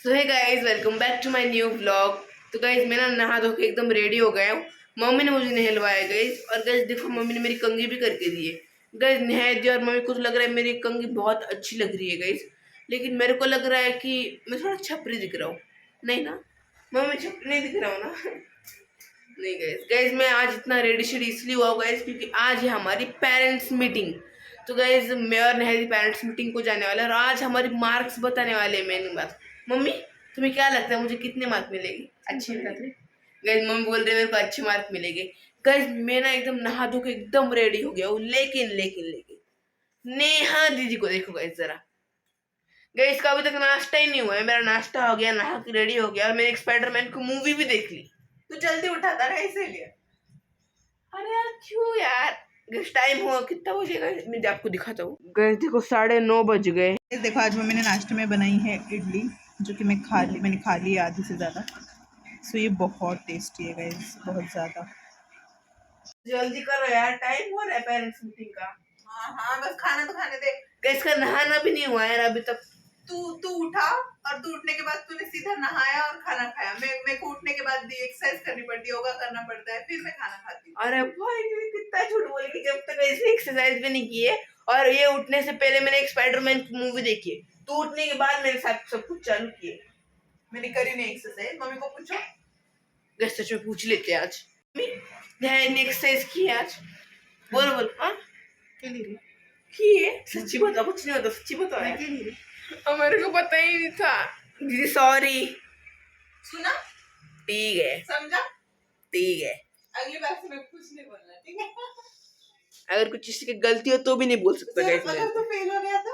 So hey guys, welcome back to my new vlog. तो guys मैं ना नहा धो के एकदम रेडी हो गया हूँ। मम्मी ने मुझे नहलवाया गाइस, और गाइस देखो मम्मी ने मेरी कंघी भी करके दी है। गाइस नहा दी और मम्मी को तो लग रहा है मेरी कंघी बहुत अच्छी लग रही है गाइस, लेकिन मेरे को लग रहा है कि मैं थोड़ा छपरी दिख रहा हूँ। नहीं ना मम्मी, छपरी नहीं दिख रहा हूँ ना? नहीं गाइस, गाइस मैं आज इतना रेडी शेडी इसलिए हुआ गाइस क्योंकि आज है हमारी पेरेंट्स मीटिंग। तो गाइस मैं और नहरी पेरेंट्स मीटिंग को जाने वाला है और आज हमारी मार्क्स बताने वाले हैं। मेन बात, मम्मी तुम्हें क्या लगता है मुझे कितने मार्क मिलेगी? अच्छे मिलेंगे गाइस। मम्मी बोल रहे मेरे को अच्छे मार्क मिलेंगे। गाइस मैं ना एकदम नहा धो के एकदम रेडी हो गया हूँ, लेकिन लेकिन लेकिन नेहा दीदी को देखो गाइस जरा। गाइस का अभी तक नाश्ता ही नहीं हुआ है। मेरा नाश्ता हो गया, नहा के रेडी हो गया और मैंने एक स्पाइडरमैन की मूवी भी देख ली। तो जल्दी उठाता ना इसीलिए। अरे यार क्यों यार, गैस टाइम हुआ कितना बजेगा मैं आपको दिखाता हूँ। गैस देखो 9:30 बज गए। देखो आज मम्मी ने नाश्ते में बनाई है इडली, जो कि मैंने खा ली है आधी से ज़्यादा। सो ये बहुत टेस्टी है गाइस, बहुत ज़्यादा। जल्दी करो यार, टाइम हो रहा है पेरेंट्स मीटिंग का। हाँ बस खाना तो खाने दे। गैस का नहाना भी नहीं हुआ यार अभी तक। तू उठा और तू उठने के बाद तूने सीधा नहाया और खाना खाया। मैं को उठने के बाद भी एक्सरसाइज करनी पड़ती है, योगा करना पड़ता है, फिर मैं खाना खाती हूँ। अरे भाई कितना झूठ बोलेगी, जब तक ऐसे एक्सरसाइज भी नहीं की है। और ये उठने से पहले मैंने एक स्पाइडरमैन की मूवी देखी है, तो उठने के बाद मेरे साथ सब कुछ चालू किए। मैंने करी नहीं एक्सरसाइज, मम्मी को पूछो। गैस सच में पूछ लेते हैं आज। एक्सरसाइज की है आज? बोलो बोलो। हाँ की है, सच्ची बताओ, कुछ नहीं होता, सच्ची बताओ। मेरे को पता ही नहीं था दीदी, सॉरी। सुना? ठीक है, समझा? ठीक है। अगली बार से मैं कुछ नहीं बोलना, ठीक है? अगर कुछ किसी की गलती हो तो भी नहीं बोल सकता गाइस। अगर तू फेल हो गया तो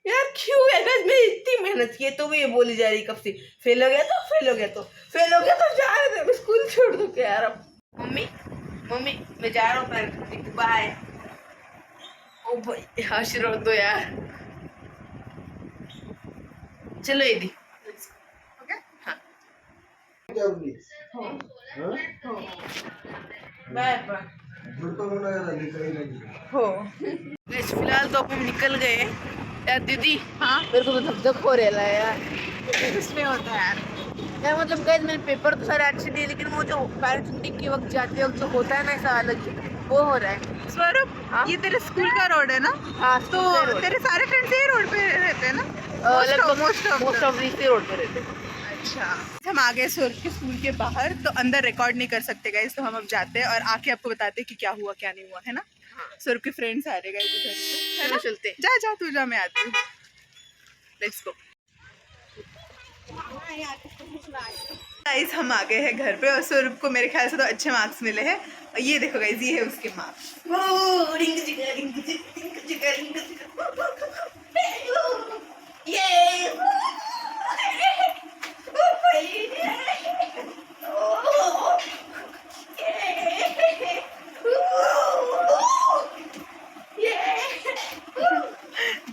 यार क्यों है गाइस, मैं इतनी मेहनत की है तो भी ये बोली जा रही कब से। फेल हो गया तो फेल हो गया तो फेल हो गया तो जा रहे थे, स्कूल छोड़ दो क्या यार अब। मम्मी मम्मी मैं जा रहा हूँ, बाय। ओ भाई आशीर्वाद दो यार। चलो यदि हाँ बाय बाय। हो। गाइस फिलहाल तो अपन निकल गए यार। दीदी हाँ मेरे को तो धक धक हो रहा है यार। कुछ नहीं होता यार। यार मतलब गाइस मैंने पेपर तो सारे अच्छे दिए, लेकिन वो जो पेरेंट्स मीटिंग के वक्त जाते वक्त जो होता है ना ऐसा अलग ही, वो हो रहा है। स्वरूप, हाँ? ये तेरे स्कूल का रोड है ना? हाँ तो तेरे सारे फ्रेंड्स यही रोड पे रहते हैं ना? मोस्ट ऑफ इसी रोड पे रहते हैं। अच्छा, हम आ गए स्वरूप के स्कूल के बाहर, तो अंदर रिकॉर्ड नहीं कर सकते गाइस, तो हम अब जाते हैं और आके आपको बताते हैं कि क्या हुआ क्या नहीं हुआ, है ना? स्वरूप के फ्रेंड्स आ रहे गाइस उधर से, है ना? चलते हैं। जा जा तू जा, मैं आती हूँ। लेट्स गो गाइस, हम आ गए हैं घर पे और स्वरूप को मेरे ख्याल से तो अच्छे मार्क्स मिले हैं। और ये देखो गाइस, ये है उसके मार्क्स।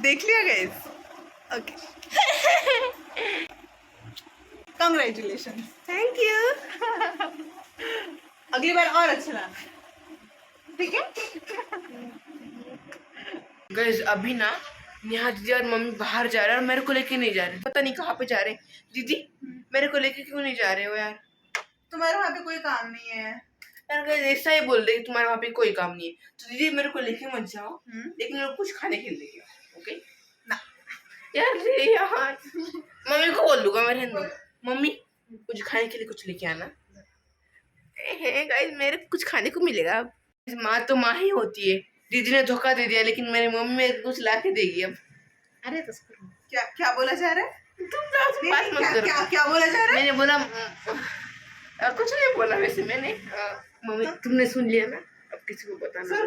देख लिया guys? Okay, congratulation. Thank you. अगली बार और अच्छा लाना, ठीक है? गाइस अभी ना नेहा दीदी और मम्मी बाहर जा रहे हैं और मेरे को लेके नहीं जा रहे, पता नहीं कहाँ पे जा रहे हैं। दीदी मेरे को लेके क्यों नहीं जा रहे हो यार? तुम्हारे वहाँ पे कोई काम नहीं है यार गाइस ऐसा ही बोल रहे कि तुम्हारे वहाँ पे कोई काम नहीं है, तो दीदी मेरे को लेके मत जाओ, लेकिन मेरे को कुछ खाने के लिए लेके आओ, ओके ना? यार रे यार, मम्मी को बोल दूंगा मैं, रहने दो। मम्मी कुछ खाने के लिए कुछ लेके आना। गाइस मेरे कुछ खाने को मिलेगा अब। माँ तो माँ ही होती है। दीदी ने धोखा दे दिया, लेकिन मेरी मम्मी मेरे को कुछ ला के देगी अब। अरे तो क्या क्या बोला जा रहा है? तुम बात मत करो। क्या बोला जा रहा है? मैंने बोला कुछ नहीं बोला वैसे मैंने। मम्मी तुमने सुन लिया ना, अब किसी को बताना।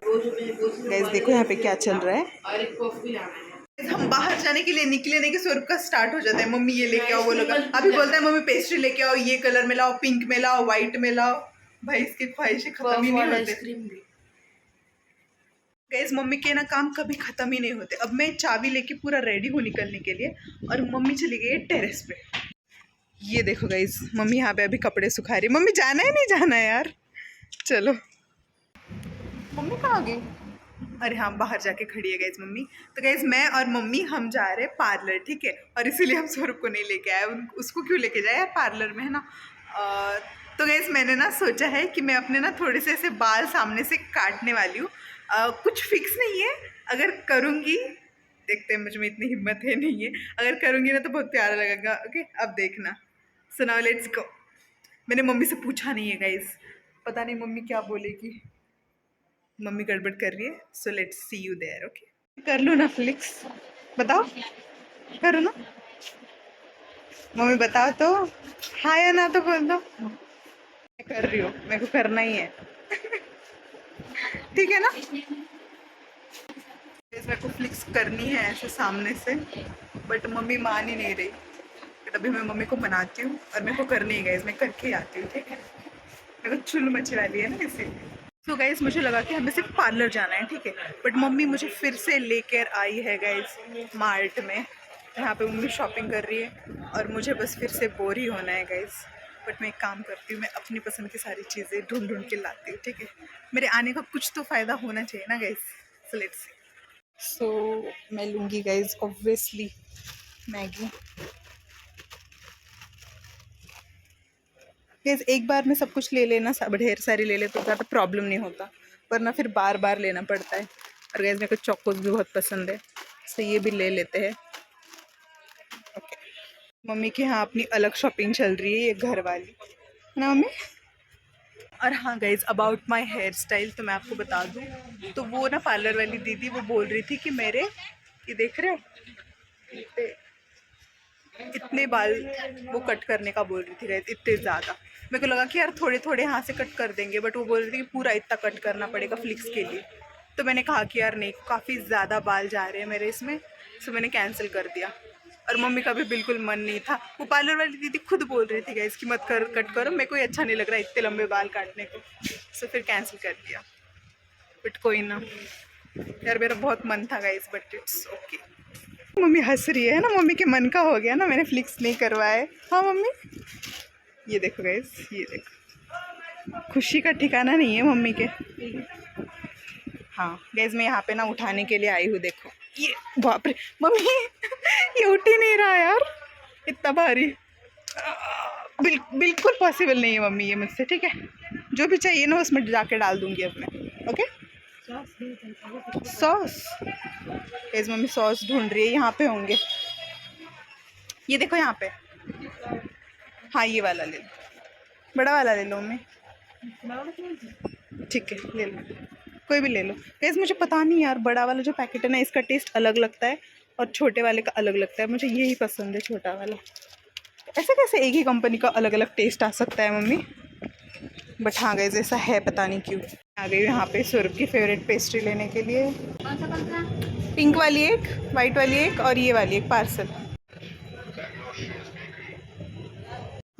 गाइस देखो यहाँ पे क्या चल रहा है। और एक कॉफी लाना है। हम बाहर जाने के लिए निकले नहीं कि स्वरूप का स्टार्ट हो जाता है, मम्मी ये लेके आओ, वो लोग अभी बोलता है मम्मी पेस्ट्री लेके आओ, ये कलर में लाओ, पिंक में लाओ, व्हाइट में लाओ। भाई इसकी ख्वाहिशें खत्म ही नहीं होती गाइस। मम्मी के ना काम कभी खत्म ही नहीं होते। अब मैं चाबी लेके पूरा रेडी हूँ निकलने के लिए और मम्मी चली गई है टेरेस पे। ये देखो गाइस, मम्मी यहाँ पे अभी कपड़े सुखा रही है। मम्मी जाना है नहीं जाना है यार? चलो। मम्मी कहाँ गई? अरे हाँ, बाहर जाके खड़ी है गाइज मम्मी। तो गाइज मैं और मम्मी हम जा रहे हैं पार्लर, ठीक है। और इसीलिए हम स्वरूप को नहीं लेके आए, उसको क्यों लेके जाए यार पार्लर में, है ना। तो गाइज मैंने ना सोचा है कि मैं अपने ना थोड़े से ऐसे बाल सामने से काटने वाली हूँ। कुछ फिक्स नहीं है, अगर करूँगी, देखते हैं, मुझ में इतनी हिम्मत है नहीं है, अगर करूँगी ना तो बहुत प्यारा लगेगा। ओके, अब देखना। So now let's go. मैंने मम्मी से पूछा नहीं है गाइज, पता नहीं मम्मी क्या बोलेगी। मम्मी गड़बड़ कर रही है, so let's see you there. Okay, कर लो ना फ्लिक्स, बताओ, करो ना मम्मी, बताओ तो, हाँ या ना तो बोल दो। मैं कर रही हूँ, मेरे को करना ही है। ठीक है ना, मेरे को फ्लिक्स करनी है ऐसे सामने से, बट मम्मी मान ही नहीं रही। बट अभी मैं मम्मी को मनाती हूँ और मेरे को करनी है गाइस, मैं करके आती हूँ, ठीक है। मेरे को चुल मची वाली है ना इसीलिए। तो गाइस मुझे लगा कि हमें सिर्फ पार्लर जाना है, ठीक है, बट मम्मी मुझे फिर से लेकर आई है गाइस मार्ट में। यहाँ पे मम्मी शॉपिंग कर रही है और मुझे बस फिर से बोर ही होना है गाइस। बट मैं एक काम करती हूँ, मैं अपनी पसंद की सारी चीज़ें ढूंढ ढूंढ के लाती हूँ, ठीक है। मेरे आने का कुछ तो फ़ायदा होना चाहिए ना गाइस, सो लेट्स सी। सो मैं लूँगी गाइज ऑब्वियसली मैगी। गाइज एक बार में सब कुछ ले लेना, सब ढेर सारी ले ले तो ज़्यादा प्रॉब्लम नहीं होता, वरना फिर बार बार लेना पड़ता है। और गाइज मेरे को चॉकोस भी बहुत पसंद है, सो ये भी ले लेते हैं। ओके, मम्मी के यहाँ अपनी अलग शॉपिंग चल रही है, ये घर वाली, है ना मम्मी। और हाँ guys, about my hairstyle तो मैं आपको बता दूँ, तो वो ना पार्लर वाली दीदी वो बोल रही थी कि मेरे, ये देख रहे हो, इतने बाल वो कट करने का बोल रही थी गाइस, इतने ज़्यादा। मेरे को लगा कि यार थोड़े थोड़े यहाँ से कट कर देंगे, बट वो बोल रही थी कि पूरा इतना कट करना पड़ेगा फ्लिक्स के लिए। तो मैंने कहा कि यार नहीं, काफ़ी ज़्यादा बाल जा रहे हैं मेरे इसमें, सो मैंने कैंसिल कर दिया। और मम्मी का भी बिल्कुल मन नहीं था, वो पार्लर वाली दीदी खुद बोल रही थी गाइस कि मत कर, कट करो, मेरे को अच्छा नहीं लग रहा इतने लंबे बाल काटने को, सो फिर कैंसिल कर दिया। बट कोई ना यार, मेरा बहुत मन था guys, but it's okay. Mummy हंस रही है ना, मम्मी के मन का हो गया ना, मैंने फ्लिक्स नहीं करवाए। हाँ मम्मी, ये देखो गाइस, ये देखो, खुशी का ठिकाना नहीं है मम्मी के। हाँ गाइस, मैं यहाँ पे ना उठाने के लिए आई हूँ, देखो ये, बाप रे मम्मी, ये उठ ही नहीं रहा यार, इतना भारी। बिल्कुल पॉसिबल नहीं है मम्मी ये मुझसे, ठीक है। जो भी चाहिए ना उसमें जाके डाल दूंगी अब मैं। Okay, sauce, guys mummy sauce ढूंढ रही है, यहाँ पे होंगे, ये देखो यहाँ पे। हाँ ये वाला ले लो, बड़ा वाला ले लो मम्मी, ठीक है ले लो, कोई भी ले लो। गाइस मुझे पता नहीं यार, बड़ा वाला जो पैकेट है ना, इसका टेस्ट अलग लगता है और छोटे वाले का अलग लगता है, मुझे यही पसंद है छोटा वाला। ऐसे कैसे एक ही कंपनी का अलग अलग टेस्ट आ सकता है मम्मी, बट हाँ गाइस ऐसा है, पता नहीं क्यों। आ गई यहाँ पे स्वरूप की फेवरेट पेस्ट्री लेने के लिए, पिंक वाली एक, वाइट वाली एक और ये वाली एक पार्सल।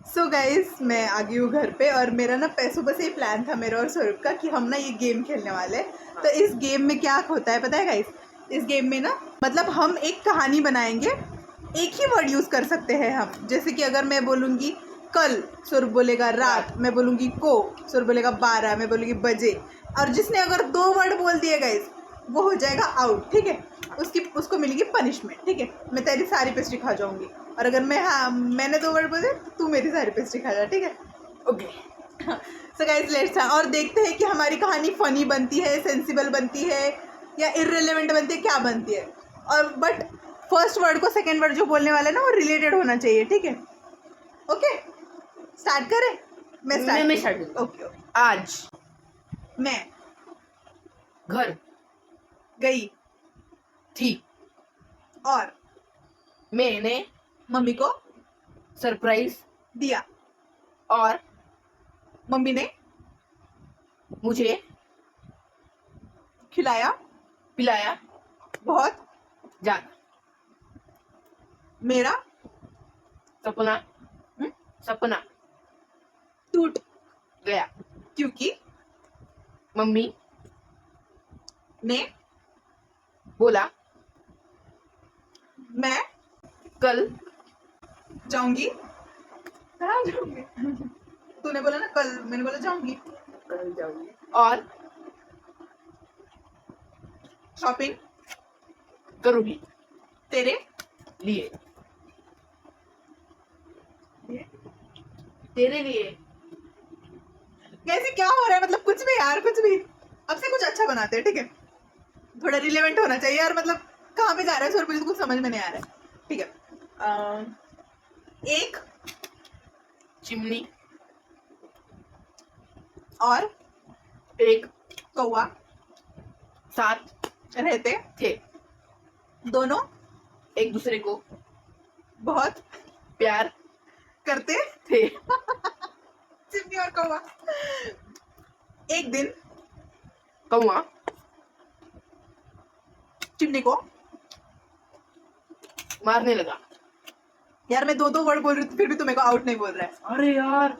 सो गाइस मैं आ गई हूँ घर पे, और मेरा ना सुबह से ही प्लान था मेरा और स्वरूप का कि हम ना ये गेम खेलने वाले हैं। तो इस गेम में क्या होता है पता है गाइस, इस गेम में ना मतलब हम एक कहानी बनाएंगे, एक ही वर्ड यूज़ कर सकते हैं हम। जैसे कि अगर मैं बोलूँगी कल, स्वरूप बोलेगा रात, मैं बोलूँगी को, स्वरूप बोलेगा 12, मैं बोलूँगी बजे। और जिसने अगर 2 वर्ड बोल दिए गाइस वो हो जाएगा आउट, ठीक है। उसको मिलेगी पनिशमेंट, ठीक है। मैं तेरी सारी पेस्ट्री खा जाऊँगी, और अगर मैंने 2 वर्ड बोले तो तू मेरी सारी पेस्ट्री खा जा, ठीक है। ओके, सो गाइस लेट्स और देखते हैं कि हमारी कहानी फनी बनती है, सेंसिबल बनती है, या इररिलेवेंट बनती है, क्या बनती है। और बट फर्स्ट वर्ड को सेकंड वर्ड जो बोलने वाला है ना वो रिलेटेड होना चाहिए, ठीक है। ओके, स्टार्ट करें, मैं स्टार्ट। ओके, आज मैं घर गई थी, और मैंने मम्मी को सरप्राइज दिया, और मम्मी ने मुझे खिलाया पिलाया बहुत जाना। मेरा सपना सपना टूट गया, क्योंकि मम्मी ने बोला मैं कल जाऊंगी। कहाँ जाऊंगी? तूने बोला ना कल, मैंने बोला जाऊंगी। कल जाऊंगी, और शॉपिंग करूंगी तेरे लिए, तेरे लिए। कैसे क्या हो रहा है, मतलब कुछ भी यार, कुछ भी। अब से कुछ अच्छा बनाते हैं, ठीक है? थोड़ा रिलेवेंट होना चाहिए यार, मतलब कहाँ पे जा रहा है सौ रुपये, कुछ समझ में नहीं आ रहा है। ठीक है, एक चिमनी और एक कौवा साथ रहते थे, दोनों एक दूसरे को बहुत प्यार करते थे। चिमनी और कौवा। एक दिन कौआ चिमनी को मारने लगा। यार मैं दो दो वर्ड बोल रही हूँ फिर भी तुम्हें को आउट नहीं बोल रहा है। अरे यार,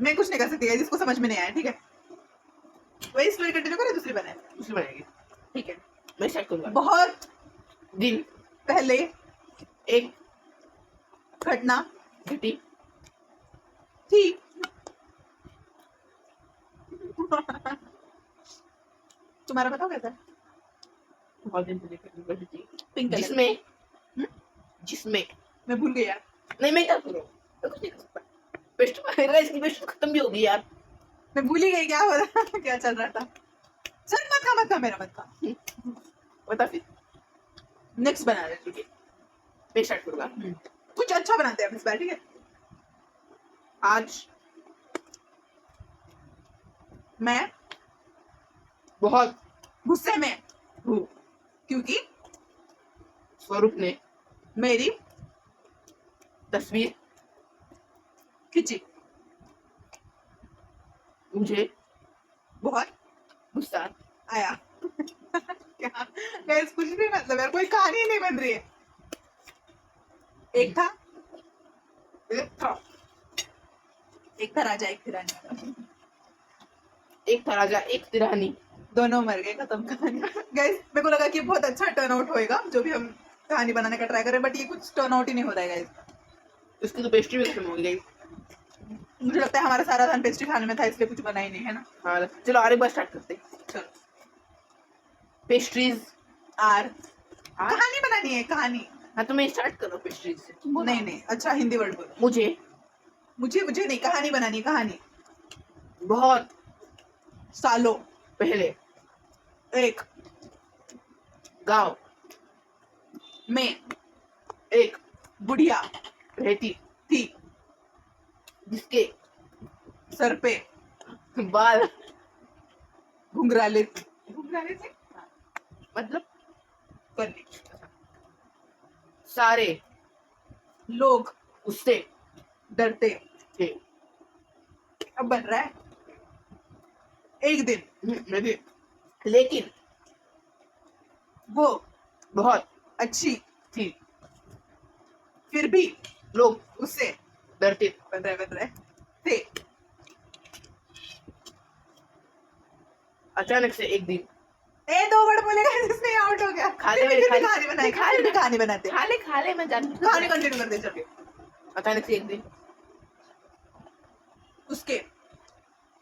मैं कुछ नहीं कर सकती है जिसको समझ में नहीं आया, ठीक है? वही स्टोरी कंटिन्यू करें, दूसरी बनाए, उसे बनाएंगे। ठीक है? मैं स्टार्ट करूंगा। बहुत दिन पहले एक घटना घटी थी। तुम्हारा बताओ कैसा? बहुत दिन पहले घटी थी, पिंक कलर। जिसमें जिसमें मैं भूल गई यार। नहीं, मैं क्या करूं, मैं कुछ नहीं कर सकता। पेस्ट मारेगा, इसकी पेस्ट खत्म भी होगी यार। मैं भूल ही गई क्या हो रहा क्या चल रहा था। चल मत खा मेरा मत खा। बता फिर। नेक्स्ट बना रहे, ठीक है, मैं स्टार्ट करूंगा। कुछ अच्छा बनाते हैं इस बार, ठीक है? आज मैं बहुत गुस्से में हूँ क्योंकि स्वरूप ने मेरी तस्वीर खिंची। मुझे बहुत गुस्सा आया। क्या गाइस, कुछ भी मतलब यार, कोई कहानी नहीं बन रही है। एक था राजा एक थी रानी, एक था राजा एक थी रानी, दोनों मर गए, खत्म कहानी। गाइस मेरे को लगा कि बहुत अच्छा टर्न आउट होएगा जो भी हम कहानी बनाने का ट्राई करें, बट ये कुछ टर्न आउट ही नहीं हो रहा है गाइस। उसकी तो पेस्ट्री भी खत्म हो गई। मुझे लगता है हमारा सारा ध्यान पेस्ट्री खाने में था, इसलिए कुछ बना ही नहीं है ना। हाँ, चलो और एक बार स्टार्ट करते हैं। चलो, पेस्ट्रीज आर कहानी बनानी है, कहानी। हाँ, तो मैं स्टार्ट करो पेस्ट्रीज से। नहीं, अच्छा हिंदी वर्ड बोलो। मुझे मुझे नहीं, कहानी बनानी है, कहानी। बहुत सालों पहले एक गांव में एक बुढ़िया रहती थी, जिसके सर पे बाल घुंघराले थे। मतलब करनी। सारे लोग उससे डरते थे। अब बन रहा है। एक दिन लेकिन वो बहुत अच्छी थी, फिर भी लोग उससे डरते बन रहा है थे। अचानक से एक दिन। दो वर्ड बोलेगा जिसमें आउट हो गया। कहानी बनाते खाले मैं जानती हूँ। कहानी कंटिन्यू करते चलिए। अचानक से एक दिन उसके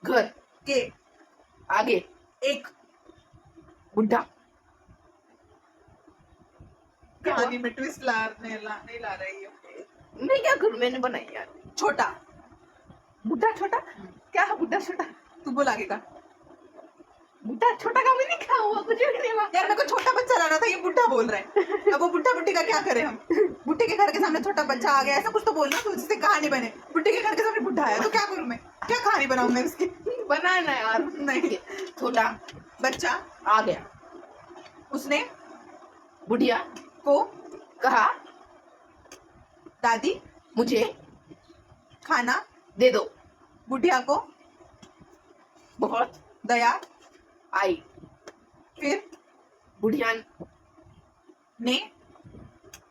घर के आगे एक बुढ़ा। कहानी में ट्विस्ट नहीं ला रही है। मैं क्या करूं, मैंने बनाई यार। छोटा बुढ़ा छोटा क्या है? बुढ़ा छोटा तू बोल आगे का। बुढ़ा छोटा का भी नहीं खा हुआ, कुछ भी नहीं हुआ यार मेरे को छोटा बच्चा लाना था, ये बुढ़ा बोल रहा है। अब वो बुढ़ा बुढ़ी का क्या करें हम? बुढ़े के घर के सामने छोटा बच्चा आ गया, ऐसा कुछ तो बोलना तो जिससे कहानी बने। बुढ़े के घर के सामने बुढ़ा आया तो क्या करूं मैं? क्या कहानी बनाऊं मैं उसकी? बनाना यार। नहीं, छोटा बच्चा आ गया, उसने बुढ़िया को कहा, दादी मुझे खाना दे दो। बुढ़िया को बहुत दया आई। फिर बुढ़िया ने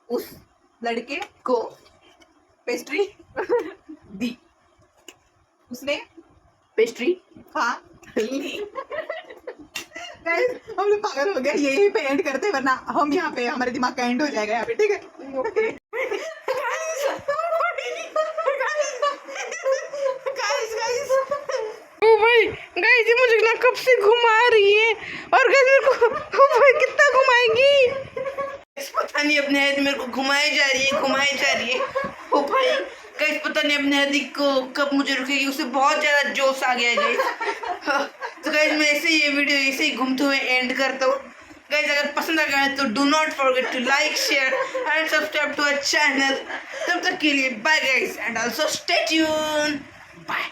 उस लड़के को पेस्ट्री दी। उसने पेस्ट्री खा ली। Guys, हम लोग पागल हो गए, यही पे एंड करते, वरना हम यहाँ पे हमारे दिमाग का एंड हो जाएगा यहाँ पे, ठीक है? ओके गाइस, ओ भाई गाइस ये मुझे ना कब से घुमा रही है और गाइस मेरे को ओ भाई कितना घुमाएगी। पता नहीं अपने हद मेरे को घुमाई जा रही है ओ भाई गाइस पता नहीं अपने हदी को कब मुझे रुकेगी, उसे बहुत ज़्यादा जोश आ गया है गाइस। तो गाइस मैं ऐसे ही ये वीडियो ऐसे ही घूमते हुए एंड करता हूँ। गाइस अगर पसंद आ गया तो do not forget to like share and subscribe to our channel. तब तक के लिए bye guys and also stay tune bye.